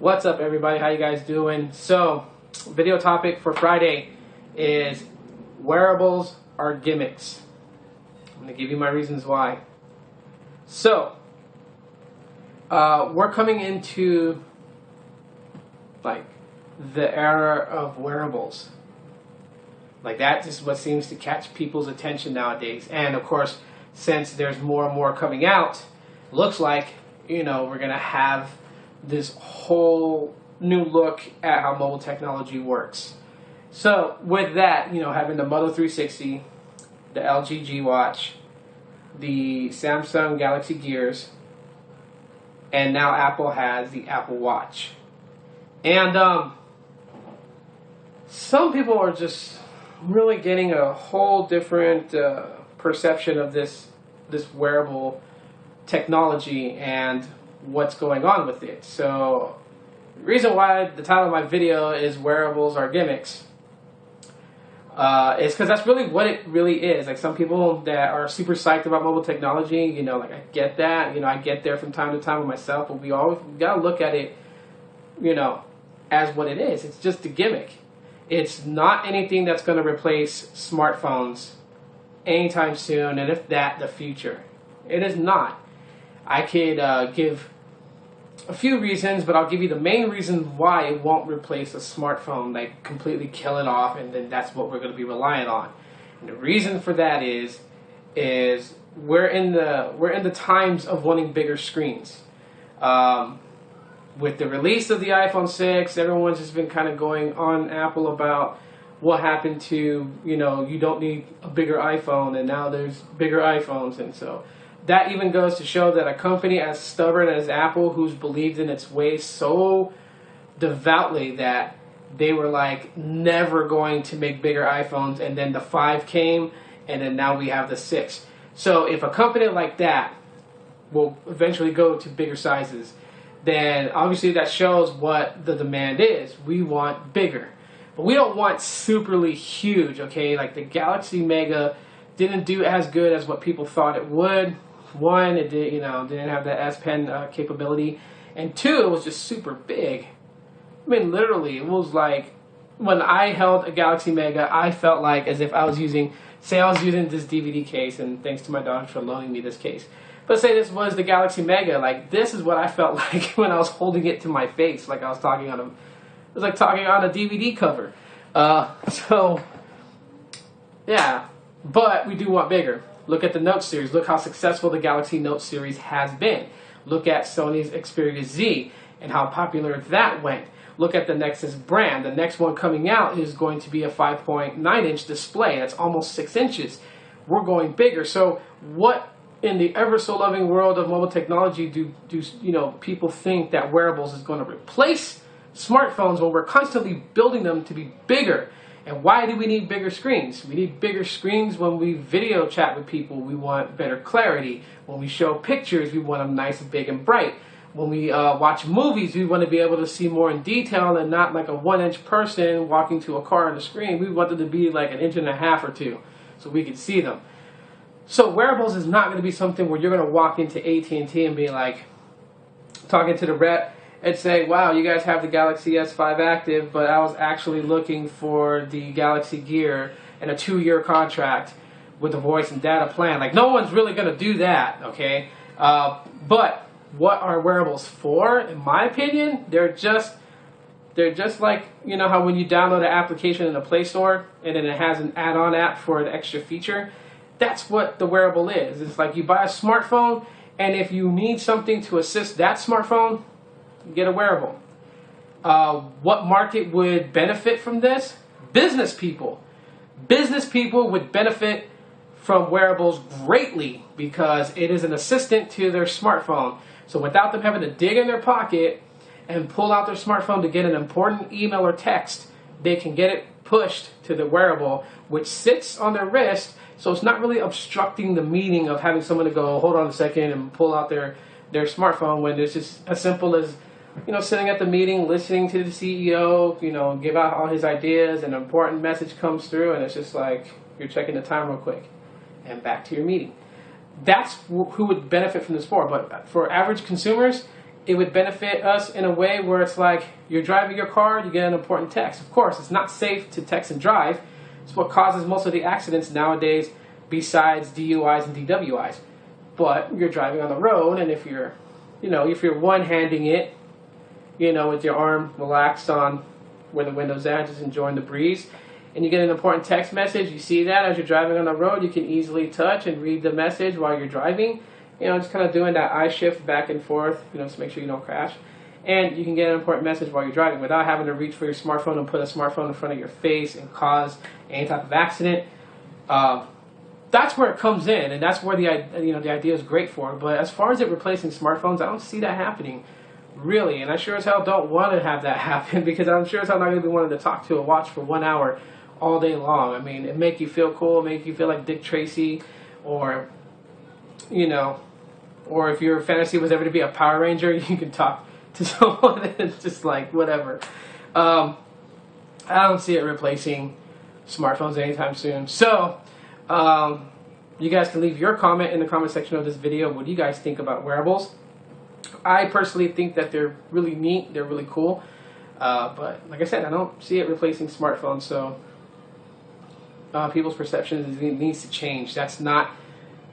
What's up, everybody? How you guys doing? So, video topic for Friday is wearables are gimmicks. I'm going to give you my reasons why. So, we're coming into like the era of wearables. Like that is what seems to catch people's attention nowadays. And of course, since there's more and more coming out, looks like, we're going to have this whole new look at how mobile technology works. So with that, having the Moto 360, the LG G Watch, the Samsung Galaxy Gears, and now Apple has the Apple Watch. And some people are just really getting a whole different perception of this wearable technology and what's going on with it. So the reason why the title of my video is Wearables Are Gimmicks is because that's really what it really is. Like some people that are super psyched about mobile technology, like I get that, I get there from time to time with myself, but we gotta look at it, as what it is. It's just a gimmick. It's not anything that's going to replace smartphones anytime soon, and if that, the future. It is not. I could give a few reasons, but I'll give you the main reason why it won't replace a smartphone, like completely kill it off, and then that's what we're going to be reliant on. And the reason for that is we're in the times of wanting bigger screens. With the release of the iPhone 6, everyone's just been kind of going on Apple about what happened to, you don't need a bigger iPhone, and now there's bigger iPhones. And so that even goes to show that a company as stubborn as Apple, who's believed in its ways so devoutly that they were like never going to make bigger iPhones, and then the 5 came, and then now we have the 6. So if a company like that will eventually go to bigger sizes, then obviously that shows what the demand is. We want bigger. But we don't want superly huge, okay? Like the Galaxy Mega didn't do as good as what people thought it would. One, it did, didn't have the S Pen capability. And two, it was just super big. I mean, literally, it was like, when I held a Galaxy Mega, I felt like as if I was using this DVD case, and thanks to my daughter for loaning me this case. But say this was the Galaxy Mega, like this is what I felt like when I was holding it to my face, like I was talking on it was like talking on a DVD cover. So yeah, but we do want bigger. Look at the Note series. Look how successful the Galaxy Note series has been. Look at Sony's Xperia Z and how popular that went. Look at the Nexus brand. The next one coming out is going to be a 5.9-inch display. That's almost 6 inches. We're going bigger. So what in the ever so loving world of mobile technology do people think that wearables is going to replace smartphones when we're constantly building them to be bigger? And why do we need bigger screens? We need bigger screens when we video chat with people. We want better clarity. When we show pictures, we want them nice and big and bright. When we watch movies, we want to be able to see more in detail and not like a 1-inch person walking to a car on the screen. We want them to be like 1.5 inches or 2 so we can see them. So wearables is not going to be something where you're going to walk into AT&T and be like, talking to the rep and say, wow, you guys have the Galaxy S5 active, but I was actually looking for the Galaxy Gear and a 2-year contract with a voice and data plan. Like, no one's really going to do that, okay? But what are wearables for? In my opinion, they're just like, how when you download an application in the Play Store and then it has an add-on app for an extra feature. That's what the wearable is. It's like you buy a smartphone, and if you need something to assist that smartphone, get a wearable. What market would benefit from this? Business people. Business people would benefit from wearables greatly because it is an assistant to their smartphone. So without them having to dig in their pocket and pull out their smartphone to get an important email or text, they can get it pushed to the wearable, which sits on their wrist. So it's not really obstructing the meaning of having someone to go, hold on a second, and pull out their smartphone when it's just as simple as, sitting at the meeting, listening to the CEO, give out all his ideas, and an important message comes through, and it's just like, you're checking the time real quick, and back to your meeting. That's who would benefit from this for. But for average consumers, it would benefit us in a way where it's like you're driving your car, you get an important text. Of course, it's not safe to text and drive. It's what causes most of the accidents nowadays, besides DUIs and DWIs. But you're driving on the road, and if you're, if you're one-handing it, with your arm relaxed on where the window's at, just enjoying the breeze, and you get an important text message, you see that as you're driving on the road, you can easily touch and read the message while you're driving. Just kind of doing that eye shift back and forth, to make sure you don't crash. And you can get an important message while you're driving without having to reach for your smartphone and put a smartphone in front of your face and cause any type of accident. That's where it comes in, and that's where the idea is great for. But as far as it replacing smartphones, I don't see that happening, really. And I sure as hell don't want to have that happen, because I'm sure as hell not going to be wanting to talk to a watch for 1 hour all day long. I mean, it make you feel cool, make you feel like Dick Tracy, or or if your fantasy was ever to be a Power Ranger, you can talk to someone and it's just like whatever. I don't see it replacing smartphones anytime soon. So you guys can leave your comment in the comment section of this video. What do you guys think about wearables? I personally think that they're really neat, they're really cool, but like I said, I don't see it replacing smartphones. So people's perception needs to change. That's not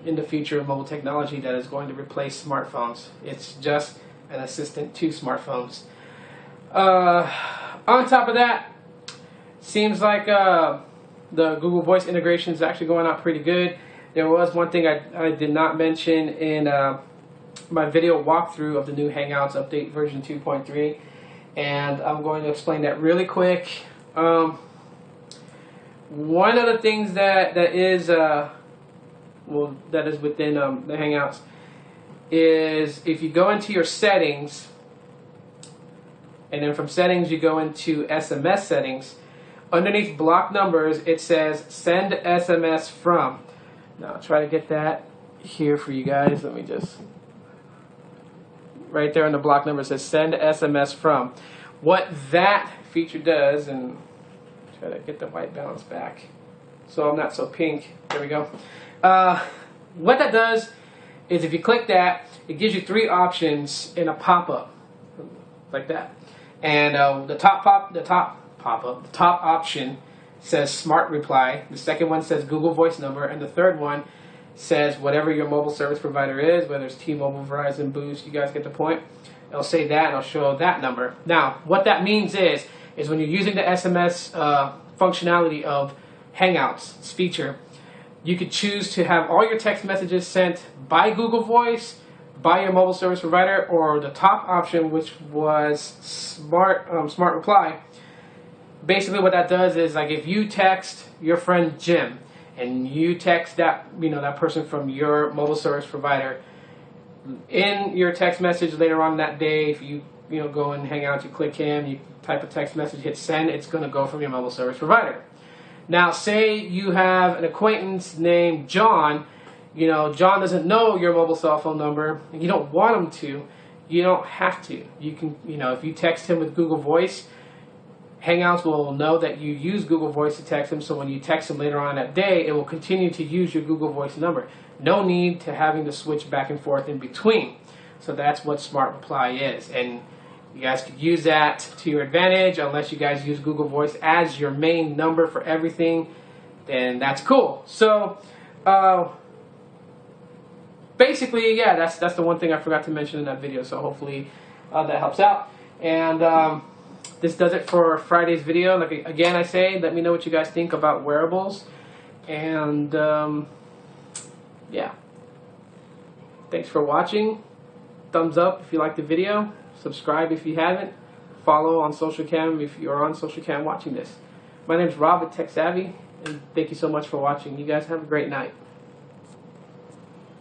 in the future of mobile technology that is going to replace smartphones. It's just an assistant to smartphones. On top of that, seems like the Google Voice integration is actually going out pretty good. There was one thing I did not mention in my video walkthrough of the new Hangouts update version 2.3, and I'm going to explain that really quick. One of the things that is within the Hangouts is if you go into your settings, and then from settings you go into SMS settings, underneath block numbers it says send SMS from. Now I'll try to get that here for you guys. Let me just, right there on the block number it says send SMS from. What that feature does, and try to get the white balance back so I'm not so pink. There we go. What that does is if you click that, it gives you 3 options in a pop-up like that. And the top option says Smart Reply. The second one says Google Voice Number, and the third one says whatever your mobile service provider is, whether it's T-Mobile, Verizon, Boost. You guys get the point. It'll say that, and I'll show that number. Now, what that means is when you're using the SMS functionality of Hangouts feature, you could choose to have all your text messages sent by Google Voice, by your mobile service provider, or the top option, which was Smart Reply. Basically, what that does is, like, if you text your friend Jim and you text that that person from your mobile service provider, in your text message later on that day, if you go and hang out, you click him, you type a text message, hit send, it's going to go from your mobile service provider. Now, say you have an acquaintance named John. John doesn't know your mobile cell phone number, and you don't want him to. You don't have to. You can, if you text him with Google Voice, Hangouts will know that you use Google Voice to text him, so when you text him later on that day, it will continue to use your Google Voice number. No need to having to switch back and forth in between. So that's what Smart Reply is. And you guys could use that to your advantage, unless you guys use Google Voice as your main number for everything, then that's cool. So basically, yeah, that's the one thing I forgot to mention in that video. So hopefully that helps out. And this does it for Friday's video. Like, again, I say, let me know what you guys think about wearables. And yeah, thanks for watching. Thumbs up if you liked the video. Subscribe if you haven't. Follow on Social Cam if you're on Social Cam watching this. My name is Rob at Tech Savvy, and thank you so much for watching. You guys have a great night.